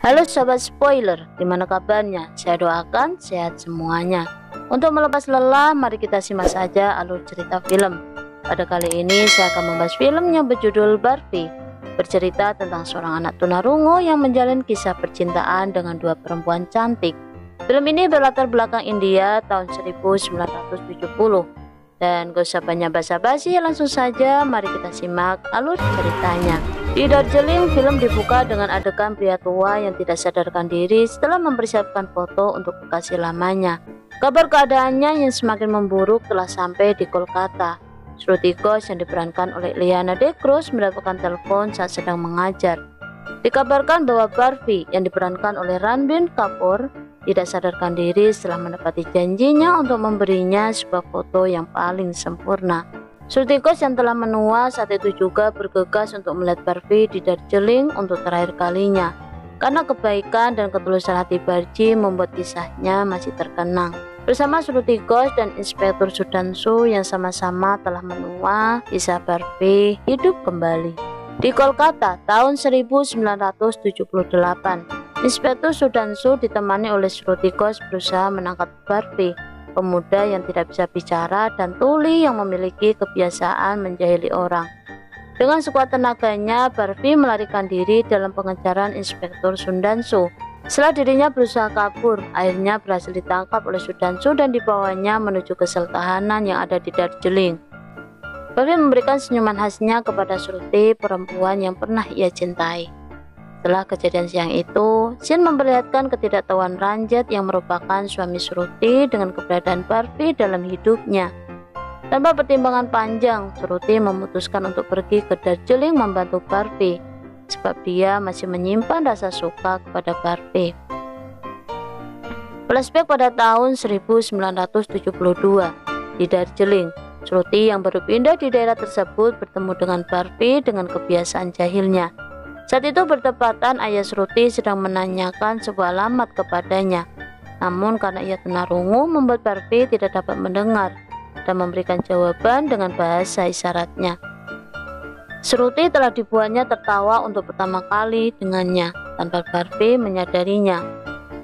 Halo sobat spoiler, gimana kabarnya? Saya doakan sehat semuanya. Untuk melepas lelah, mari kita simak saja alur cerita film. Pada kali ini saya akan membahas film yang berjudul Barbie, bercerita tentang seorang anak tunarungu yang menjalin kisah percintaan dengan dua perempuan cantik. Film ini berlatar belakang India tahun 1970. Dan gak usah banyak basa-basi, langsung saja mari kita simak alur ceritanya. Di Darjeeling, film dibuka dengan adegan pria tua yang tidak sadarkan diri setelah mempersiapkan foto untuk kekasih lamanya. Kabar keadaannya yang semakin memburuk telah sampai di Kolkata. Shruti Ghosh yang diperankan oleh Liana De Cruz mendapatkan telepon saat sedang mengajar. Dikabarkan bahwa Barbie yang diperankan oleh Ranbir Kapoor tidak sadarkan diri setelah menepati janjinya untuk memberinya sebuah foto yang paling sempurna. Shruti Ghosh yang telah menua saat itu juga bergegas untuk melihat Barbie di Darjeeling untuk terakhir kalinya, karena kebaikan dan ketulusan hati Barbie membuat kisahnya masih terkenang. Bersama Shruti Ghosh dan Inspektur Sudhanshu yang sama-sama telah menua, kisah Barbie hidup kembali. Di Kolkata tahun 1978, Inspektur Sudhanshu ditemani oleh Shruti Ghosh berusaha menangkap Barbie, pemuda yang tidak bisa bicara dan tuli yang memiliki kebiasaan menjahili orang. Dengan sekuat tenaganya, Barbie melarikan diri dalam pengejaran Inspektur Sudhanshu. Setelah dirinya berusaha kabur, akhirnya berhasil ditangkap oleh Sudhanshu dan dibawanya menuju ke sel tahanan yang ada di Darjeeling. Barbie memberikan senyuman khasnya kepada Shruti, perempuan yang pernah ia cintai. Setelah kejadian siang itu, Shin memperlihatkan ketidaktahuan Ranjit yang merupakan suami Shruti dengan keberadaan Barbie dalam hidupnya. Tanpa pertimbangan panjang, Shruti memutuskan untuk pergi ke Darjeeling membantu Barbie, sebab dia masih menyimpan rasa suka kepada Barbie. Flashback pada tahun 1972 di Darjeeling, Shruti yang baru pindah di daerah tersebut bertemu dengan Barbie dengan kebiasaan jahilnya. Saat itu bertepatan ayah Shruti sedang menanyakan sebuah alamat kepadanya. Namun karena ia tunarungu membuat Barbie tidak dapat mendengar dan memberikan jawaban dengan bahasa isyaratnya. Shruti telah dibuatnya tertawa untuk pertama kali dengannya tanpa Barbie menyadarinya.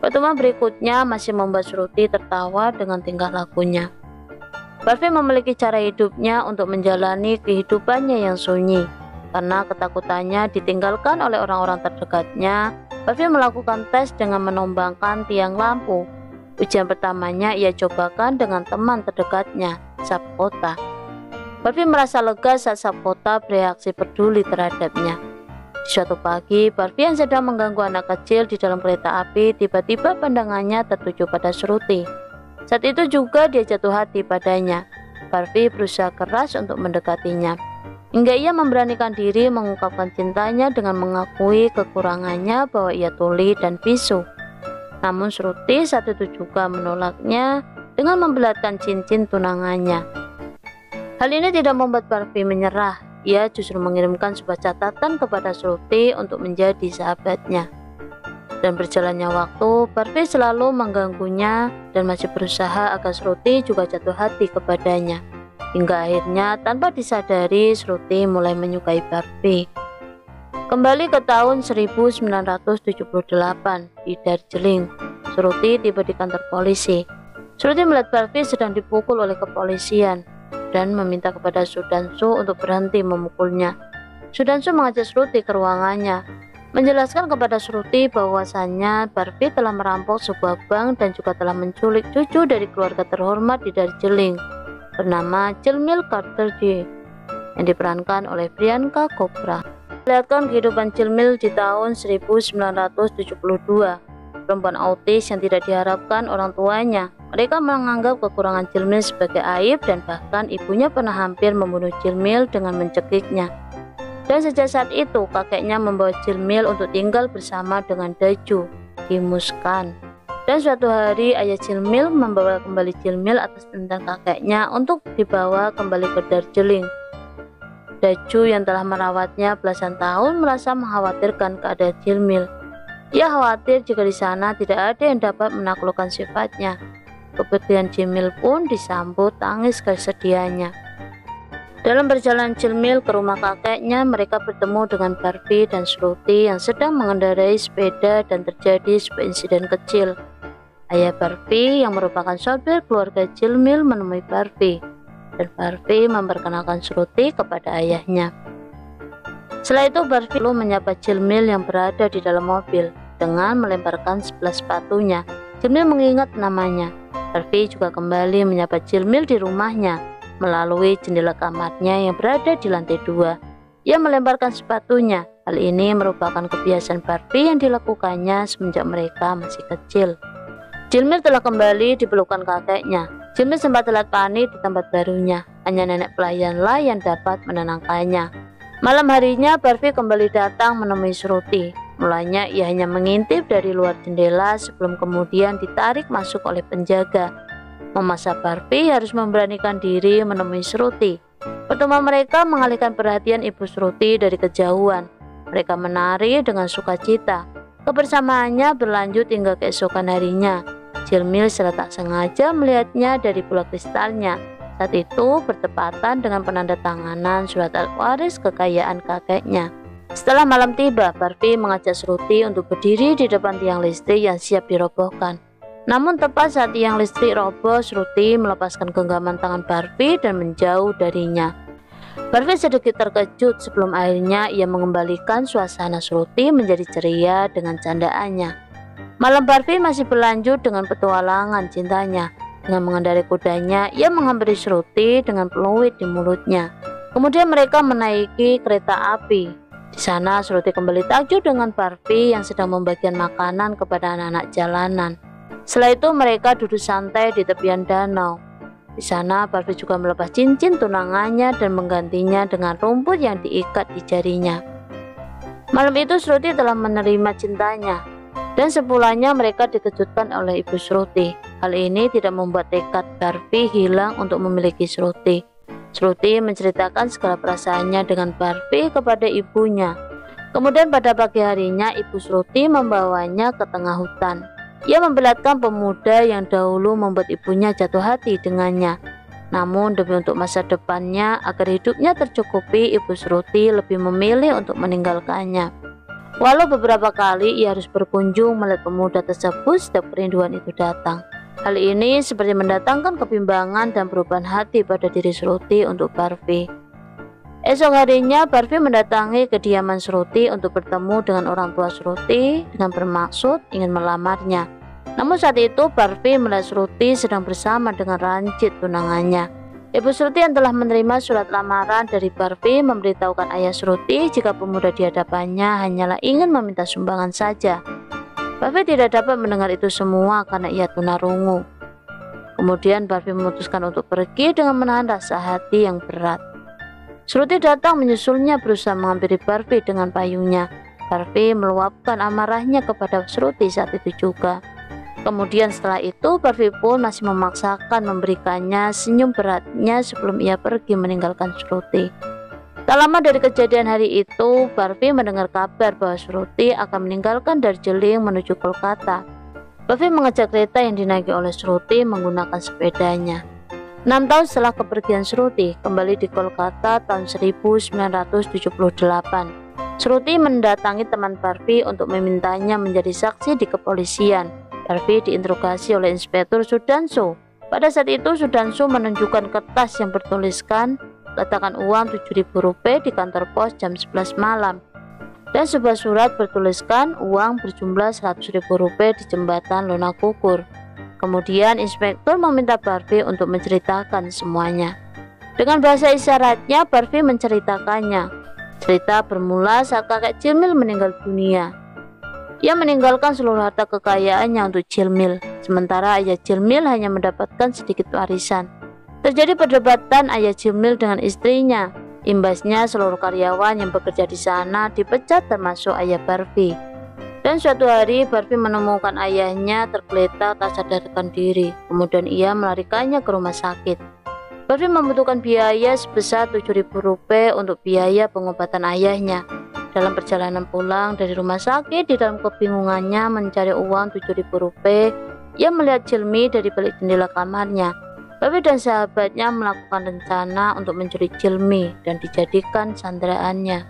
Pertemuan berikutnya masih membuat Shruti tertawa dengan tingkah lakunya. Barbie memiliki cara hidupnya untuk menjalani kehidupannya yang sunyi. Karena ketakutannya ditinggalkan oleh orang-orang terdekatnya, Barbie melakukan tes dengan menombangkan tiang lampu. Ujian pertamanya ia cobakan dengan teman terdekatnya, Sapkota. Barbie merasa lega saat Sapkota bereaksi peduli terhadapnya. Di suatu pagi, Barbie yang sedang mengganggu anak kecil di dalam kereta api, tiba-tiba pandangannya tertuju pada Shruti. Saat itu juga dia jatuh hati padanya. Barbie berusaha keras untuk mendekatinya, hingga ia memberanikan diri mengungkapkan cintanya dengan mengakui kekurangannya bahwa ia tuli dan bisu. Namun Shruti saat itu juga menolaknya dengan membelatkan cincin tunangannya. Hal ini tidak membuat Barbie menyerah. Ia justru mengirimkan sebuah catatan kepada Shruti untuk menjadi sahabatnya. Dan berjalannya waktu, Barbie selalu mengganggunya dan masih berusaha agar Shruti juga jatuh hati kepadanya. Hingga akhirnya tanpa disadari Shruti mulai menyukai Barbie. Kembali ke tahun 1978 di Darjeeling, Shruti tiba di kantor polisi. Shruti melihat Barbie sedang dipukul oleh kepolisian dan meminta kepada Sudhanshu untuk berhenti memukulnya. Sudhanshu mengajak Shruti ke ruangannya, menjelaskan kepada Shruti bahwasannya Barbie telah merampok sebuah bank dan juga telah menculik cucu dari keluarga terhormat di Darjeeling bernama Jilmil Khatterjee yang diperankan oleh Priyanka Chopra. Melihatkan kehidupan Jilmil di tahun 1972, perempuan autis yang tidak diharapkan orang tuanya. Mereka menganggap kekurangan Jilmil sebagai aib dan bahkan ibunya pernah hampir membunuh Jilmil dengan mencekiknya. Dan sejak saat itu kakeknya membawa Jilmil untuk tinggal bersama dengan Daju di Muskan. Dan suatu hari ayah Jilmil membawa kembali Jilmil atas perintah kakeknya untuk dibawa kembali ke Darjeeling. Daju yang telah merawatnya belasan tahun merasa mengkhawatirkan keadaan Jilmil. Ia khawatir jika di sana tidak ada yang dapat menaklukkan sifatnya. Kepergian Jilmil pun disambut tangis kesedihannya. Dalam perjalanan Cemil ke rumah kakeknya, mereka bertemu dengan Barbie dan Shruti yang sedang mengendarai sepeda dan terjadi sebuah insiden kecil. Ayah Barbie yang merupakan sopir keluarga Cemil menemui Barbie, dan Barbie memperkenalkan Shruti kepada ayahnya. Setelah itu Barbie lalu menyapa Cemil yang berada di dalam mobil dengan melemparkan sebelah sepatunya. Cemil mengingat namanya. Barbie juga kembali menyapa Cemil di rumahnya melalui jendela kamarnya yang berada di lantai 2. Ia melemparkan sepatunya. Hal ini merupakan kebiasaan Barbie yang dilakukannya semenjak mereka masih kecil. Cemil telah kembali di pelukan kakeknya. Cemil sempat terlihat panik di tempat barunya. Hanya nenek pelayanlah yang dapat menenangkannya. Malam harinya Barbie kembali datang menemui Shruti. Mulanya ia hanya mengintip dari luar jendela sebelum kemudian ditarik masuk oleh penjaga. Memaksa Barbie harus memberanikan diri menemui Shruti. Pertemuan mereka mengalihkan perhatian ibu Shruti dari kejauhan. Mereka menari dengan sukacita. Kebersamaannya berlanjut hingga keesokan harinya. Cemil secara tak sengaja melihatnya dari bola kristalnya. Saat itu bertepatan dengan penandatanganan surat al-waris kekayaan kakeknya. Setelah malam tiba, Barbie mengajak Shruti untuk berdiri di depan tiang listrik yang siap dirobohkan. Namun tepat saat tiang listrik roboh, Shruti melepaskan genggaman tangan Barbie dan menjauh darinya. Barbie sedikit terkejut sebelum akhirnya ia mengembalikan suasana Shruti menjadi ceria dengan candaannya. Malam Barbie masih berlanjut dengan petualangan cintanya. Dengan mengendarai kudanya, ia menghampiri Shruti dengan peluit di mulutnya. Kemudian mereka menaiki kereta api. Di sana Shruti kembali takjub dengan Barbie yang sedang membagikan makanan kepada anak-anak jalanan. Setelah itu mereka duduk santai di tepian danau. Di sana Barbie juga melepas cincin tunangannya dan menggantinya dengan rumput yang diikat di jarinya. Malam itu Shruti telah menerima cintanya. Dan sepulangnya mereka dikejutkan oleh ibu Shruti. Hal ini tidak membuat tekad Barbie hilang untuk memiliki Shruti. Shruti menceritakan segala perasaannya dengan Barbie kepada ibunya. Kemudian pada pagi harinya ibu Shruti membawanya ke tengah hutan. Ia memperlihatkan pemuda yang dahulu membuat ibunya jatuh hati dengannya. Namun demi untuk masa depannya agar hidupnya tercukupi, ibu Shruti lebih memilih untuk meninggalkannya. Walau beberapa kali ia harus berkunjung melihat pemuda tersebut setiap kerinduan itu datang. Hal ini seperti mendatangkan kebimbangan dan perubahan hati pada diri Shruti untuk Barbie. Esok harinya Barbie mendatangi kediaman Shruti untuk bertemu dengan orang tua Shruti dengan bermaksud ingin melamarnya. Namun saat itu Barbie melihat Shruti sedang bersama dengan Ranjit tunangannya. Ibu Shruti yang telah menerima surat lamaran dari Barbie memberitahukan ayah Shruti jika pemuda di hadapannya hanyalah ingin meminta sumbangan saja. Barbie tidak dapat mendengar itu semua karena ia tunarungu. Kemudian Barbie memutuskan untuk pergi dengan menahan rasa hati yang berat. Shruti datang menyusulnya berusaha menghampiri Barbie dengan payungnya. Barbie meluapkan amarahnya kepada Shruti saat itu juga. Kemudian setelah itu Barbie pun masih memaksakan memberikannya senyum beratnya sebelum ia pergi meninggalkan Shruti. Tak lama dari kejadian hari itu, Barbie mendengar kabar bahwa Shruti akan meninggalkan Darjeeling menuju Kolkata. Barbie mengajak kereta yang dinaiki oleh Shruti menggunakan sepedanya. 6 tahun setelah kepergian Shruti kembali di Kolkata tahun 1978, Shruti mendatangi teman Barbie untuk memintanya menjadi saksi di kepolisian. Barbie diinterogasi oleh Inspektur Sudhanshu. Pada saat itu Sudhanshu menunjukkan kertas yang bertuliskan letakkan uang Rp7.000 di kantor pos jam 11 malam dan sebuah surat bertuliskan uang berjumlah Rp100.000 di jembatan Lonakukur. Kemudian Inspektur meminta Barbie untuk menceritakan semuanya. Dengan bahasa isyaratnya Barbie menceritakannya. Cerita bermula saat kakek Cemil meninggal dunia. Ia meninggalkan seluruh harta kekayaannya untuk Cemil, sementara ayah Cemil hanya mendapatkan sedikit warisan. Terjadi perdebatan ayah Cemil dengan istrinya. Imbasnya seluruh karyawan yang bekerja di sana dipecat termasuk ayah Barbie. Dan suatu hari Barbie menemukan ayahnya tergeletak tak sadarkan diri. Kemudian ia melarikannya ke rumah sakit. Barbie membutuhkan biaya sebesar Rp7.000 untuk biaya pengobatan ayahnya. Dalam perjalanan pulang dari rumah sakit, di dalam kebingungannya mencari uang Rp7.000, ia melihat Jelmi dari balik jendela kamarnya. Barbie dan sahabatnya melakukan rencana untuk menculik Jilmi dan dijadikan sanderaannya.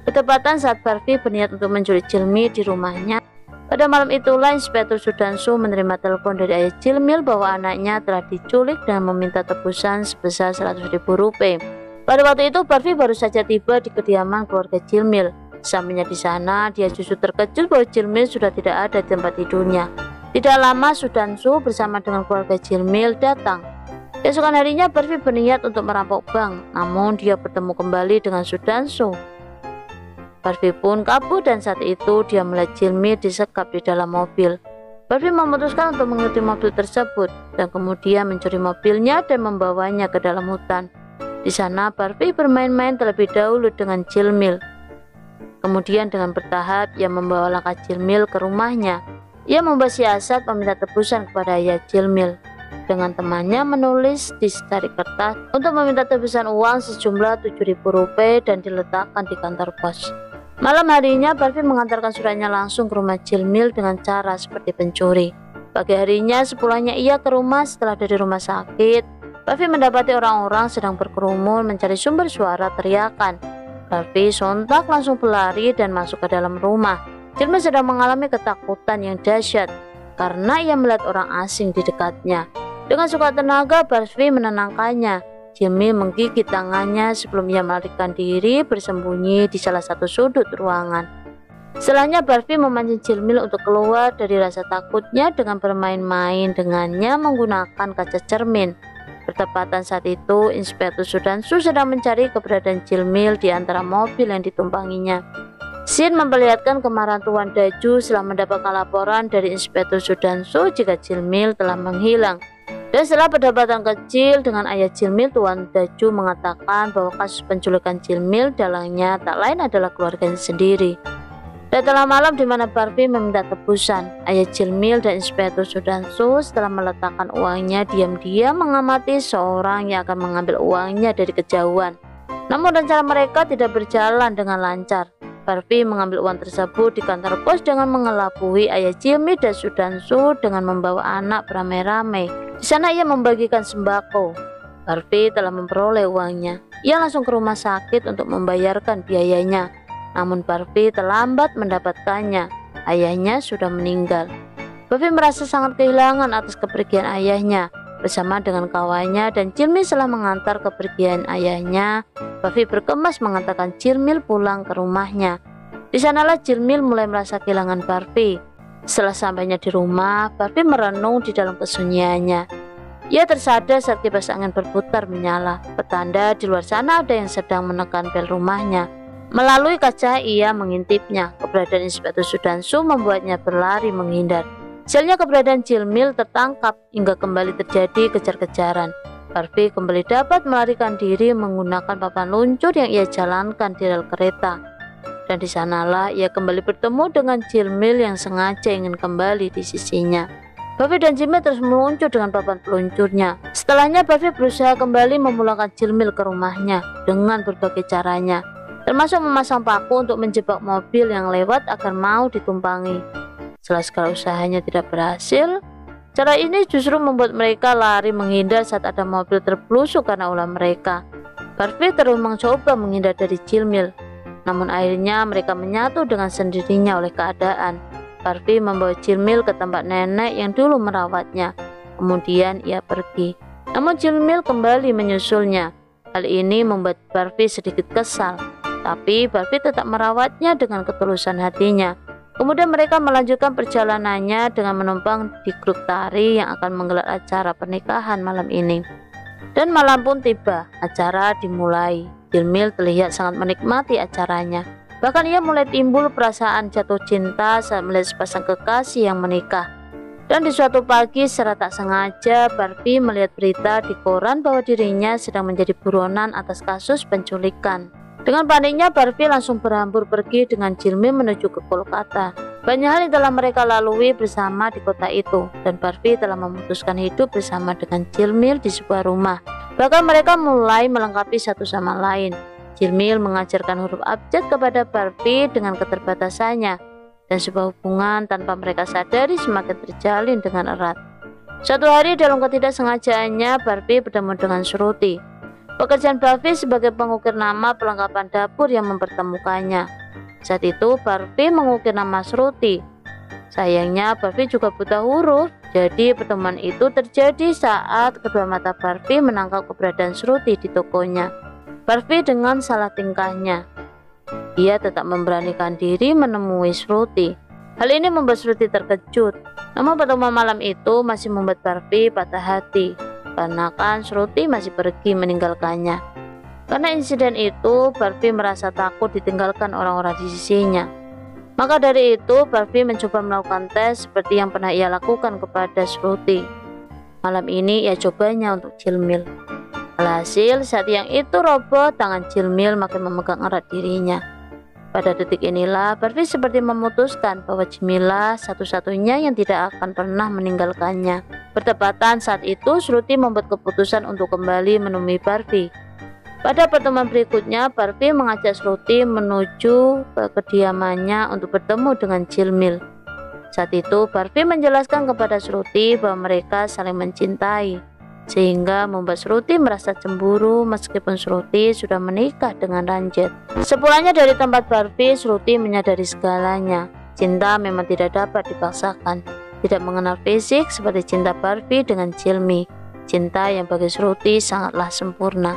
Bertepatan saat Barbie berniat untuk menculik Jilmi di rumahnya, pada malam itulah Inspektur Sudansu menerima telepon dari ayah Jilmil bahwa anaknya telah diculik dan meminta tebusan sebesar 100.000 rupiah. Pada waktu itu Barbie baru saja tiba di kediaman keluarga Jilmil. Sampainya di sana, dia justru terkejut bahwa Jilmil sudah tidak ada di tempat tidurnya. Tidak lama Sudansu bersama dengan keluarga Jilmil datang. Keesokan harinya Barbie berniat untuk merampok bank, namun dia bertemu kembali dengan Sudansu. Barbie pun kabur dan saat itu dia melihat Jilmi disekap di dalam mobil. Barbie memutuskan untuk mengikuti mobil tersebut dan kemudian mencuri mobilnya dan membawanya ke dalam hutan. Di sana Barbie bermain-main terlebih dahulu dengan Jilmil. Kemudian dengan bertahap ia membawa langkah Jilmil ke rumahnya. Ia membuat siasat meminta tebusan kepada ayah Jilmil. Dengan temannya menulis di secari kertas untuk meminta tebusan uang sejumlah 7.000 rupiah dan diletakkan di kantor pos. Malam harinya Barbie mengantarkan suratnya langsung ke rumah Jilmil dengan cara seperti pencuri. Pagi harinya sepulangnya ia ke rumah setelah dari rumah sakit, Barbie mendapati orang-orang sedang berkerumun mencari sumber suara teriakan. Barbie sontak langsung berlari dan masuk ke dalam rumah. Jilmil sedang mengalami ketakutan yang dahsyat karena ia melihat orang asing di dekatnya. Dengan sekuat tenaga Barbie menenangkannya. Jilmil menggigit tangannya sebelum ia melarikan diri bersembunyi di salah satu sudut ruangan. Setelahnya Barbie memancing Jilmil untuk keluar dari rasa takutnya dengan bermain-main dengannya menggunakan kaca cermin. Bertepatan saat itu Inspektur Sudansu sedang mencari keberadaan Jilmil di antara mobil yang ditumpanginya. Scene memperlihatkan kemarahan Tuan Daju setelah mendapatkan laporan dari Inspektur Sudansu jika Jilmil telah menghilang. Dan setelah perdebatan kecil dengan ayah Jilmil, Tuan Daju mengatakan bahwa kasus penculikan Jilmil dalangnya tak lain adalah keluarganya sendiri. Datanglah malam di mana Barbie meminta tebusan. Ayah Jilmil dan Inspektur Sudansu setelah meletakkan uangnya diam-diam mengamati seorang yang akan mengambil uangnya dari kejauhan. Namun rencana mereka tidak berjalan dengan lancar. Barbie mengambil uang tersebut di kantor pos dengan mengelabui ayah Jilmil dan Sudansu dengan membawa anak beramai-ramai. Di sana ia membagikan sembako. Barbie telah memperoleh uangnya. Ia langsung ke rumah sakit untuk membayarkan biayanya. Namun Barbie terlambat mendapatkannya. Ayahnya sudah meninggal. Barbie merasa sangat kehilangan atas kepergian ayahnya. Bersama dengan kawannya dan Jilmil setelah mengantar kepergian ayahnya, Barbie berkemas mengantarkan Jilmil pulang ke rumahnya. Di sanalah Jilmil mulai merasa kehilangan Barbie. Setelah sampainya di rumah, Barbie merenung di dalam kesunyiannya. Ia tersadar saat kipas angin berputar menyala, petanda di luar sana ada yang sedang menekan bel rumahnya. Melalui kaca ia mengintipnya. Keberadaan Inspektur Sudansu membuatnya berlari menghindar. Sialnya keberadaan Jilmil tertangkap hingga kembali terjadi kejar-kejaran. Barbie kembali dapat melarikan diri menggunakan papan luncur yang ia jalankan di rel kereta. Dan di sanalah ia kembali bertemu dengan Jilmil yang sengaja ingin kembali di sisinya. Barbie dan Jilmil terus meluncur dengan papan peluncurnya. Setelahnya Barbie berusaha kembali memulangkan Jilmil ke rumahnya dengan berbagai caranya, termasuk memasang paku untuk menjebak mobil yang lewat agar mau ditumpangi. Setelah segala usahanya tidak berhasil, cara ini justru membuat mereka lari menghindar saat ada mobil terplusuk karena ulah mereka. Barbie terus mencoba menghindar dari Jilmil. Namun akhirnya mereka menyatu dengan sendirinya oleh keadaan. Barbie membawa Jilmil ke tempat nenek yang dulu merawatnya. Kemudian ia pergi. Namun Jilmil kembali menyusulnya. Hal ini membuat Barbie sedikit kesal. Tapi Barbie tetap merawatnya dengan ketulusan hatinya. Kemudian mereka melanjutkan perjalanannya dengan menumpang di grup tari yang akan menggelar acara pernikahan malam ini. Dan malam pun tiba, acara dimulai. Jilmil terlihat sangat menikmati acaranya. Bahkan ia mulai timbul perasaan jatuh cinta saat melihat sepasang kekasih yang menikah. Dan di suatu pagi secara tak sengaja Barbie melihat berita di koran bahwa dirinya sedang menjadi buronan atas kasus penculikan. Dengan paniknya Barbie langsung berhambur pergi dengan Jilmil menuju ke Kolkata. Banyak hal yang telah mereka lalui bersama di kota itu, dan Barbie telah memutuskan hidup bersama dengan Jilmil di sebuah rumah. Bahkan mereka mulai melengkapi satu sama lain. Jilmil mengajarkan huruf abjad kepada Barbie dengan keterbatasannya, dan sebuah hubungan tanpa mereka sadari semakin terjalin dengan erat. Suatu hari dalam ketidaksengajaannya, Barbie bertemu dengan Shruti. Pekerjaan Barbie sebagai pengukir nama perlengkapan dapur yang mempertemukannya. Saat itu Barbie mengukir nama Shruti. Sayangnya Barbie juga buta huruf, jadi pertemuan itu terjadi saat kedua mata Barbie menangkap keberadaan Shruti di tokonya. Barbie dengan salah tingkahnya, ia tetap memberanikan diri menemui Shruti. Hal ini membuat Shruti terkejut. Namun pertemuan malam itu masih membuat Barbie patah hati, karena kan Shruti masih pergi meninggalkannya. Karena insiden itu, Barbie merasa takut ditinggalkan orang-orang di sisinya. Maka dari itu, Barbie mencoba melakukan tes seperti yang pernah ia lakukan kepada Shruti. Malam ini ia cobanya untuk Jilmil. Alhasil, saat yang itu roboh, tangan Jilmil makin memegang erat dirinya. Pada detik inilah Barbie seperti memutuskan bahwa Jilmil satu-satunya yang tidak akan pernah meninggalkannya. Bertepatan saat itu Shruti membuat keputusan untuk kembali menemui Barbie. Pada pertemuan berikutnya, Barbie mengajak Shruti menuju ke kediamannya untuk bertemu dengan Jilmil. Saat itu Barbie menjelaskan kepada Shruti bahwa mereka saling mencintai, sehingga membuat Shruti merasa cemburu meskipun Shruti sudah menikah dengan Ranjit. Sepulangnya dari tempat Barbie, Shruti menyadari segalanya. Cinta memang tidak dapat dipaksakan, tidak mengenal fisik seperti cinta Barbie dengan Jilmi. Cinta yang bagi Shruti sangatlah sempurna.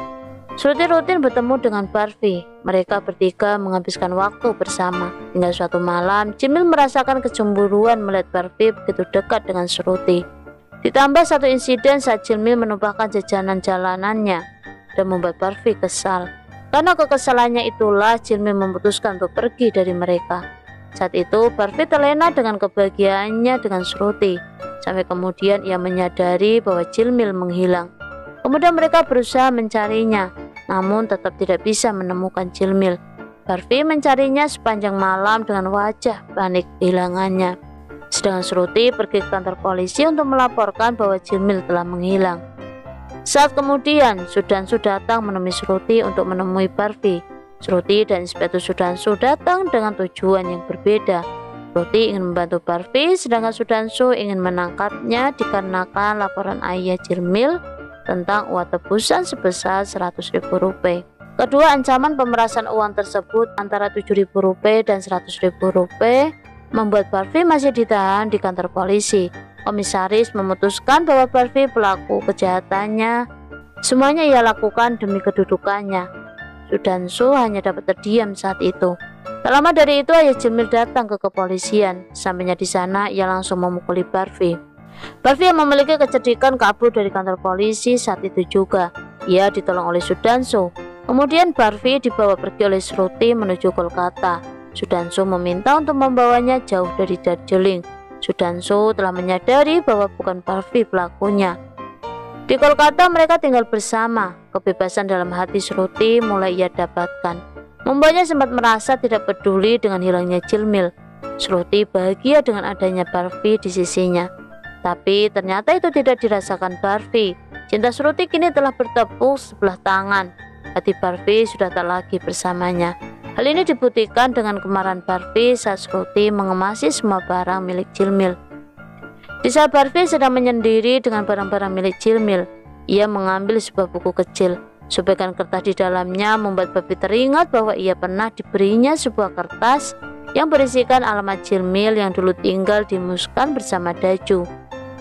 Shruti rutin bertemu dengan Barbie. Mereka bertiga menghabiskan waktu bersama. Hingga suatu malam, Jilmil merasakan kecemburuan melihat Barbie begitu dekat dengan Shruti. Ditambah satu insiden saat Jilmil menumpahkan jajanan jalanannya dan membuat Barbie kesal. Karena kekesalannya itulah Jilmil memutuskan untuk pergi dari mereka. Saat itu Barbie terlena dengan kebahagiaannya dengan Shruti, sampai kemudian ia menyadari bahwa Jilmil menghilang. Kemudian mereka berusaha mencarinya, namun tetap tidak bisa menemukan Jilmil. Barbie mencarinya sepanjang malam dengan wajah panik kehilangannya. Sedangkan Shruti pergi ke kantor polisi untuk melaporkan bahwa Jilmil telah menghilang. Saat kemudian Sudhanshu datang menemui Shruti untuk menemui Barbie. Shruti dan Inspektur Sudhanshu datang dengan tujuan yang berbeda. Shruti ingin membantu Barbie, sedangkan Sudhanshu ingin menangkapnya dikarenakan laporan ayah Jilmil tentang uang tebusan sebesar Rp100.000. Kedua ancaman pemerasan uang tersebut antara Rp7.000 dan Rp100.000 membuat Barbie masih ditahan di kantor polisi. Komisaris memutuskan bahwa Barbie pelaku kejahatannya. Semuanya ia lakukan demi kedudukannya. Sudhanshu hanya dapat terdiam saat itu. Tak lama dari itu ayah Jilmil datang ke kepolisian. Sampainya di sana ia langsung memukuli Barbie. Barbie yang memiliki kecerdikan kabur dari kantor polisi saat itu juga. Ia ditolong oleh Sudhanshu. Kemudian Barbie dibawa pergi oleh Shruti menuju Kolkata. Sudhanshu meminta untuk membawanya jauh dari Darjeeling. Sudhanshu telah menyadari bahwa bukan Barbie pelakunya. Di Kolkata mereka tinggal bersama. Kebebasan dalam hati Shruti mulai ia dapatkan, membuatnya sempat merasa tidak peduli dengan hilangnya Jilmil. Shruti bahagia dengan adanya Barbie di sisinya. Tapi ternyata itu tidak dirasakan Barbie. Cinta Shruti kini telah bertepuk sebelah tangan. Hati Barbie sudah tak lagi bersamanya. Hal ini dibuktikan dengan kemarahan Barbie saat Shruti mengemasi semua barang milik Jilmil. Di saat Barbie sedang menyendiri dengan barang-barang milik Jilmil, ia mengambil sebuah buku kecil. Sebagian kertas di dalamnya membuat Barbie teringat bahwa ia pernah diberinya sebuah kertas yang berisikan alamat Jilmil yang dulu tinggal di Muskan bersama Daju.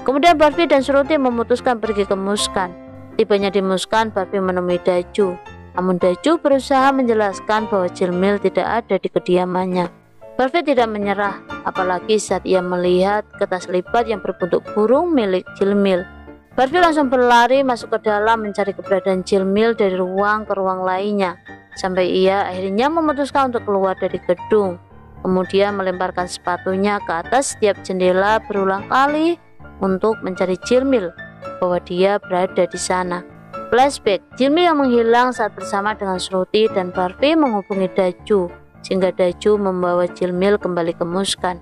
Kemudian Barbie dan Shruti memutuskan pergi ke Muskan. Tibanya di Muskan, Barbie menemui Daju. Namun Daju berusaha menjelaskan bahwa Jilmil tidak ada di kediamannya. Barbie tidak menyerah, apalagi saat ia melihat kertas lipat yang berbentuk burung milik Jilmil. Barbie langsung berlari masuk ke dalam mencari keberadaan Jilmil dari ruang ke ruang lainnya, sampai ia akhirnya memutuskan untuk keluar dari gedung. Kemudian melemparkan sepatunya ke atas setiap jendela berulang kali untuk mencari Jilmil, bahwa dia berada di sana. Flashback, Jilmil yang menghilang saat bersama dengan Shruti dan Barbie menghubungi Daju, sehingga Daju membawa Jilmil kembali ke Muskan.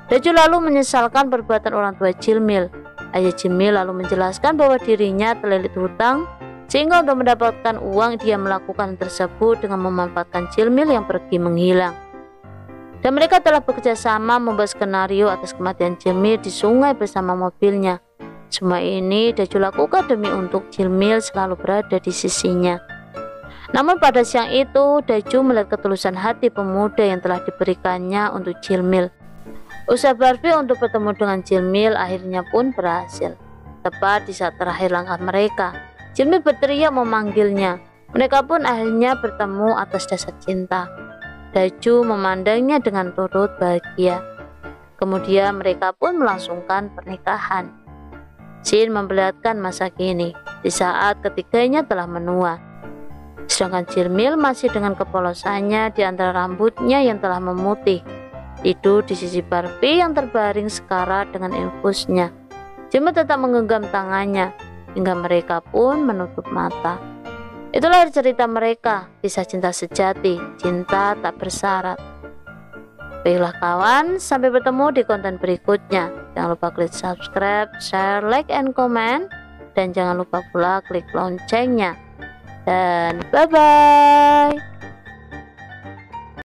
Daju lalu menyesalkan perbuatan orang tua Jilmil. Ayah Jilmil lalu menjelaskan bahwa dirinya terlilit hutang, sehingga untuk mendapatkan uang dia melakukan tersebut dengan memanfaatkan Jilmil yang pergi menghilang. Dan mereka telah bekerja sama membuat skenario atas kematian Jilmil di sungai bersama mobilnya. Semua ini Daju lakukan demi untuk Jilmil selalu berada di sisinya. Namun pada siang itu Daju melihat ketulusan hati pemuda yang telah diberikannya untuk Jilmil. Usaha Barbie untuk bertemu dengan Jilmil akhirnya pun berhasil. Tepat di saat terakhir langkah mereka, Jilmil berteriak memanggilnya. Mereka pun akhirnya bertemu atas dasar cinta. Daju memandangnya dengan turut bahagia. Kemudian mereka pun melangsungkan pernikahan. Scene memperlihatkan masa kini, di saat ketiganya telah menua. Sedangkan Jilmil masih dengan kepolosannya di antara rambutnya yang telah memutih, tidur di sisi Barbie yang terbaring sekarat dengan infusnya. Jilmil tetap menggenggam tangannya, hingga mereka pun menutup mata. Itulah cerita mereka, kisah cinta sejati, cinta tak bersyarat. Baiklah kawan, sampai bertemu di konten berikutnya. Jangan lupa klik subscribe, share, like, and comment. Dan jangan lupa pula klik loncengnya. Dan bye-bye.